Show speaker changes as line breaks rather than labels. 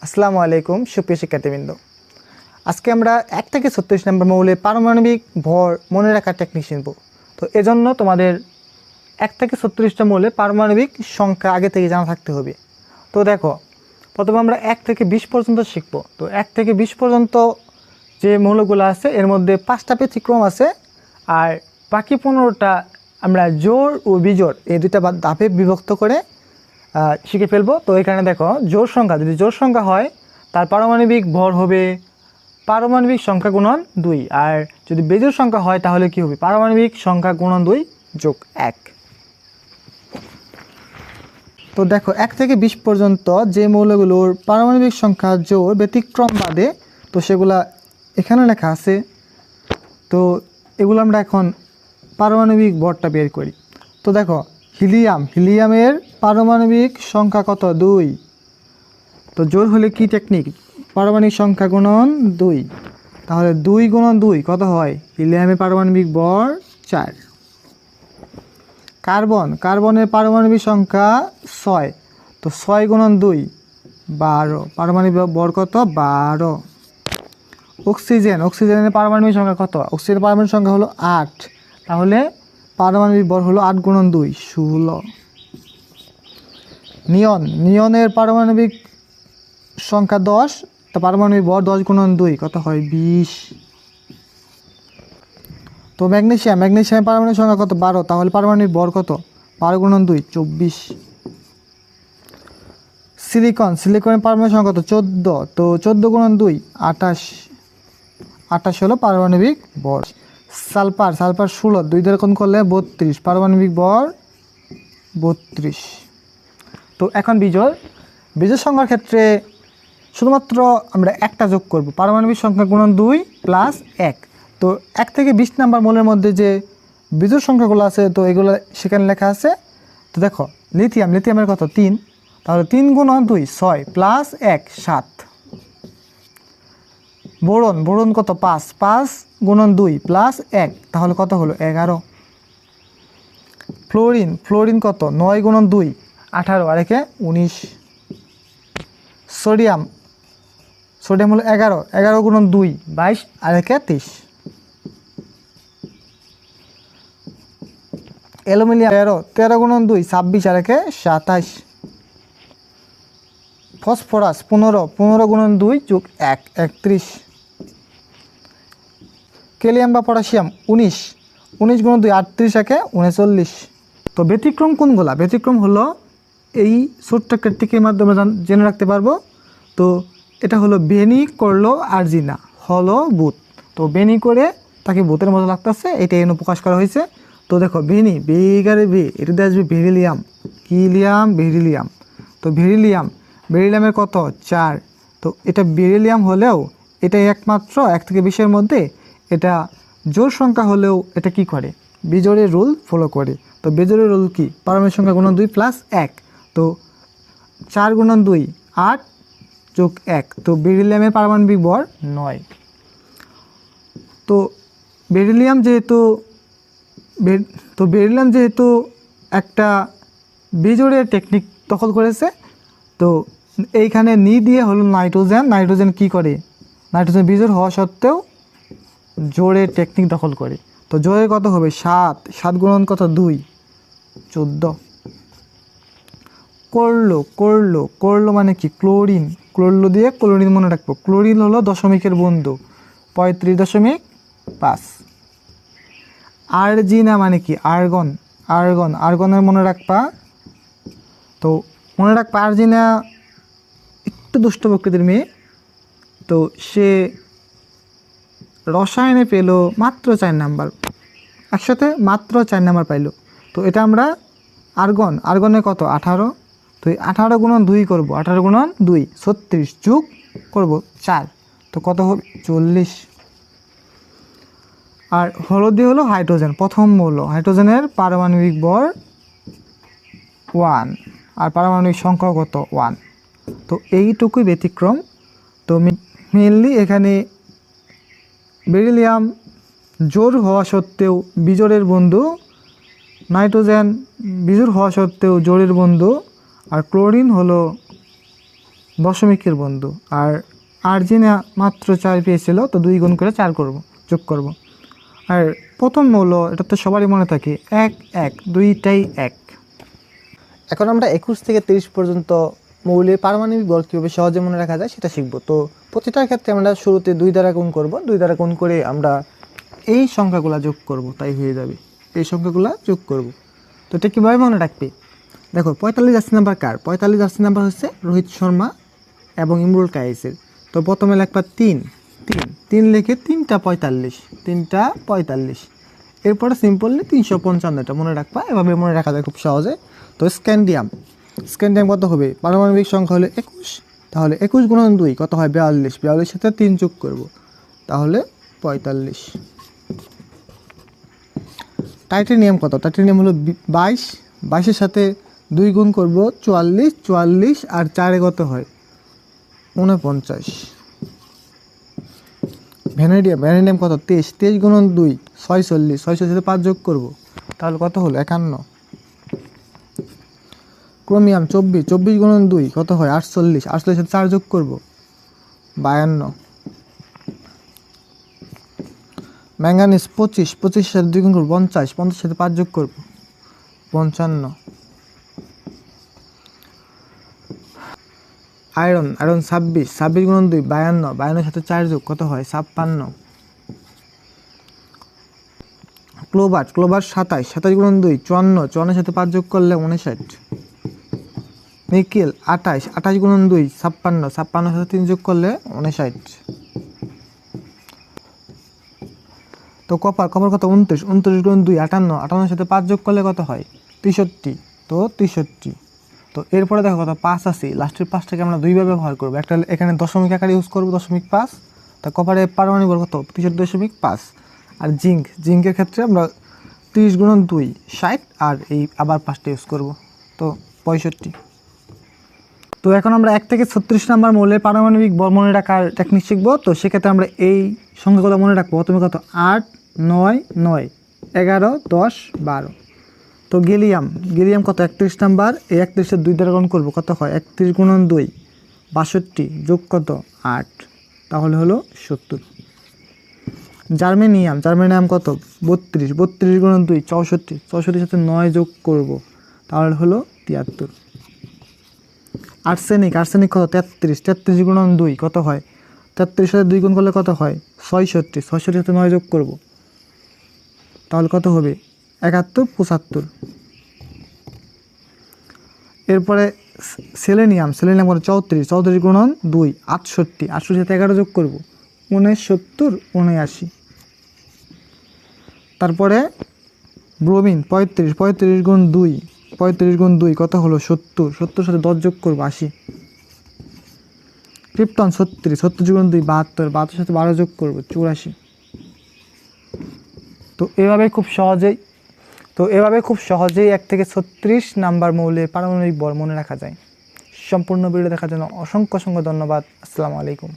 আসসালামু আলাইকুম সুপ্রিয় শিক্ষার্থীবৃন্দ। আজকে আমরা 1 থেকে 36 নম্বর মৌলের পারমাণবিক ভর মনে রাখার টেকনিক শিখব। তো এজন্য তোমাদের 1 থেকে 36টা মৌলের পারমাণবিক সংখ্যা আগে থেকে জানা থাকতে হবে। তো দেখো, প্রথমে আমরা 1 থেকে 20 পর্যন্ত শিখব। তো 1 থেকে 20 পর্যন্ত যে মৌলগুলো আছে এর মধ্যে 5টা ব্যতিক্রম আছে, আর বাকি 15টা আমরা জোড় ও বিজোড় এই দুইটা ধাপে বিভক্ত করে শিখে ফেলবো। তো এখানে দেখো, জোড় সংখ্যা যদি জোড় সংখ্যা হয় তার পারমাণবিক ভর হবে পারমাণবিক সংখ্যা গুণন 2, আর যদি বেজোড় সংখ্যা হয় তাহলে কি হবে? পারমাণবিক সংখ্যা গুণন 2 যোগ 1। তো দেখো, 1 থেকে 20 পর্যন্ত যে মৌলগুলোর পারমাণবিক সংখ্যা জোড় ব্যতিক্রম বাদে, তো সেগুলা এখানে লেখা আছে। তো এগুলো আমরা এখন পারমাণবিক ভরটা বের করি। তো দেখো, হিলিয়ামের পারমাণবিক সংখ্যা কত? 2। তো জোড় হলে কি টেকনিক? পারমাণবিক সংখ্যা গুণন 2। তাহলে 2 গুণন 2 কত হয়? হিলিয়ামের পারমাণবিক ভর 4। কার্বনের পারমাণবিক সংখ্যা 6। তো 6 গুণন 2 12। পারমাণবিক ভর কত? 12। অক্সিজেনের পারমাণবিক সংখ্যা কত? অক্সিজেনের পারমাণবিক সংখ্যা হলো 8। তাহলে পারমাণবিক ভর হলো 8 গুণন 2 16। নিয়নের পারমাণবিক সংখ্যা 10। তো পারমাণবিক ভর 10 গুণন 2 কত হয়? 20। তো ম্যাগনেসিয়ামের পারমাণবিক সংখ্যা কত? 12। তাহলে পারমাণবিক ভর কত? 12 গুণন 2 24। সিলিকনের পারমাণবিক সংখ্যা কত? 14। তো 14 গুণন 2 28। 28 হলো পারমাণবিক ভর। সালফার 16, 2 দ্বারা গুণ করলে 32, পারমাণবিক ভর 32। তো এখন বিজোড় সংখ্যার ক্ষেত্রে শুধুমাত্র আমরা একটা যোগ করব, পারমাণবিক সংখ্যা গুণন 2 প্লাস 1। তো 1 থেকে 20 নাম্বার মৌলের মধ্যে যে বিজোড় সংখ্যাগুলো আছে তো এগুলো সেখানে লেখা আছে। তো দেখো, লিথিয়ামের কত? 3। তাহলে 3 গুণন 2 6 প্লাস 1 7। বোরন কত? 5 গুণন 2 প্লাস 1, তাহলে কত হলো? 11। ফ্লোরিন কত? 9 গুণন 2 18 আর একে 19। সোডিয়াম হলো 11 গুণন 2 22 আর একে 23। অ্যালুমিনিয়াম 13 গুণন 2 26 আর একে 27। ফসফরাস 15 গুণন 2 যোগ 1 31। ক্যালিয়াম বা পটাশিয়াম 19 গুণন 2 38 একে 39। তো ব্যতিক্রম কোনগুলা? ব্যতিক্রম হলো এই ছোট্ট টেকনিকের মাধ্যমে জেনে রাখতে পারবো। তো এটা হলো বেনি করলো আর্জিনা হলো বুথ। তো বেনি করে তাকে বুথের মতো লাগতেছে, এটা এনে প্রকাশ করা হয়েছে। তো দেখো, বেগারে এটাতে আসবে বেরিলিয়াম। তো বেরিলিয়ামের কত? 4। তো এটা বেরিলিয়াম হলেও এটা একমাত্র 1 থেকে 20-এর মধ্যে এটা জোড় সংখ্যা হলেও এটা কি করে? বিজোড়ের রুল ফলো করে। তো বিজোড়ের রুল কি? পারমাণবিক সংখ্যা গুণন 2 প্লাস 1। তো 4 গুণন 2 8 যোগ 1। তো বেরিলিয়ামের পারমাণবিক ভর 9। তো বেরিলিয়াম যেহেতু একটা বিজোড়ের টেকনিক দখল করেছে, তো এইখানে দিয়ে হলো নাইট্রোজেন কি করে? নাইট্রোজেন বিজোড় হওয়া সত্ত্বেও জোড়ের টেকনিক দখল করে। তো জোড়ের কত হবে? 7 গুণন কত? 2 14। করলো মানে কি? ক্লোরলো দিয়ে ক্লোরিন মনে রাখবো। ক্লোরিন হলো দশমিকের বন্ধু 35.5। আর্জিনা মানে কি? আর্গনের মনে রাখবা। তো আর্জিনা একটু দুষ্ট প্রকৃতির মেয়ে। তো সে রসায়নে পেল মাত্র 4 নাম্বার, একসাথে মাত্র 4 নাম্বার পাইল। তো এটা আমরা আর্গনে কত? 18। তো 18 গুণন 2 করবো। 18 গুণন 2 36 যোগ করব 4। তো কত হবে? 40। আর হলদি হলো হাইড্রোজেন, প্রথম মৌল। হাইড্রোজেনের পারমাণবিক ভর 1 আর পারমাণবিক সংখ্যা কত? 1। তো এইটুকুই ব্যতিক্রম। তো মেনলি এখানে বেরিলিয়াম জোড় হওয়া সত্ত্বেও বিজোড়ের বন্ধু, নাইট্রোজেন বিজোড় হওয়া সত্ত্বেও জোড়ের বন্ধু, আর ক্লোরিন হলো দশমিকের বন্ধু। আর আর্জেনা মাত্র 4 পেয়েছিল, তো 2 গুণ করে 4 করব, যোগ করব। আর প্রথম মৌল, এটা তো সবারই মনে থাকে, 1 1, দুইটাই 1। এখন আমরা 21 থেকে 30 পর্যন্ত মৌলের পারমাণবিক ভর কীভাবে সহজে মনে রাখা যায় সেটা শিখব। তো প্রতিটার ক্ষেত্রে আমরা শুরুতে 2 দ্বারা গুণ করব, 2 দ্বারা গুণ করে আমরা এই সংখ্যাগুলো যোগ করব, তাই হয়ে যাবে। এই সংখ্যাগুলো যোগ করব। তো এটা কীভাবে মনে রাখবে? দেখো 45 জার্সি নাম্বার কার? 45 জার্সি নাম্বার হচ্ছে রোহিত শর্মা এবং ইমরুল কায়েসের। তো প্রথমে লিখবা 3 3 3 লিখে 3টা 45, 3টা 45। এরপরে সিম্পলি 355 এটা মনে রাখবা। এভাবে মনে রাখা যায় খুব সহজে। তো স্ক্যান্ডিয়াম কত হবে? পারমাণবিক সংখ্যা হলে 21, তাহলে 21 গুণন 2 কত হয়? 42। 42 সাথে 3 যোগ করব, তাহলে 45। টাইটেনিয়াম কত? টাইটেনিয়াম হলো 22, 22-এর সাথে 2 গুণ করব 44, 44 আর 4-এ কত হয়? 49। ভ্যানাডিয়াম কত? 23, 23 গুণন 2 46, 46 সাথে 5 যোগ করব, তাহলে কত হলো? 51। ক্রোমিয়াম 24, 24 গুণন 2 কত হয়? 48, 48 সাথে 4 যোগ করব, 52। ম্যাঙ্গানিজ 25, 25 সাথে 2 গুণ করব 50, 50 সাথে 5 যোগ করব, 55। আয়রন 26, 26 গুণন 2 52, 52 সাথে 4 যোগ কত হয়? 56। ক্লোবার্ট 27, 27 গুণন 2 54, 54 সাথে 5 যোগ করলে 59। নিকেল 28, 28 গুণন 2 56, 56 সাথে 3 যোগ করলে 59। তো কপার কত? 29, 29 গুণন 2 58, 58 সাথে 5 যোগ করলে কত হয়? 63। তো 63। তো এরপরে দেখো কত? 5 আছে। লাস্টের 5টাকে আমরা দুইভাবে ব্যবহার করবো। একটা এখানে দশমিক আকারে ইউজ করবো, 0.5। তা কপারের পারমাণবিক ভর কত? 63.5। আর জিঙ্কের ক্ষেত্রে আমরা 30 গুণন 2 60, আর এই আবার 5টা ইউজ করব, তো 65। তো এখন আমরা 1 থেকে 36 নাম্বার মৌলের পারমাণবিক ভর মনে রাখার টেকনিক শিখবো। তো সেক্ষেত্রে আমরা এই সংখ্যাগুলো মনে রাখবো। প্রথমে কত? 8 9 9 11 10 12। তো গেলিয়াম কত? 31 নাম্বার। এই 31-এর 2 দ্বারা গুণ করবো, কত হয়? 31 গুণন 2 62 যোগ কত? 8, তাহলে হলো 70। জার্মেনিয়াম কত? 32, 32 গুণন 2 64, 64 সাথে 9 যোগ করব, তাহলে হলো 73। আর্সেনিক কত? 33, 33 গুণন 2 কত হয়? 33 সাথে 2 গুণ করলে কত হয়? 66, 66 সাথে 9 যোগ করব, তাহলে কত হবে? 71 75। এরপরে সেলেনিয়াম কত? 34, 34 গুণন 2 68, 68 সাথে 11 যোগ করব, 69 79। তারপরে ব্রোমিন 35, 35 গুণ 2 35 গুণ 2 কত হলো? 70, 70 সাথে 10 যোগ করবো, 80। ক্রিপ্টন 36, 36 গুণ 2 72, 72 সাথে 12 যোগ করবো, 84। তো এভাবে খুব সহজেই 1 থেকে 36 নাম্বার মৌলের পারমাণবিক ভর মনে রাখা যায়। সম্পূর্ণ ভিডিও দেখার জন্য অসংখ্য ধন্যবাদ। আসসালামু আলাইকুম।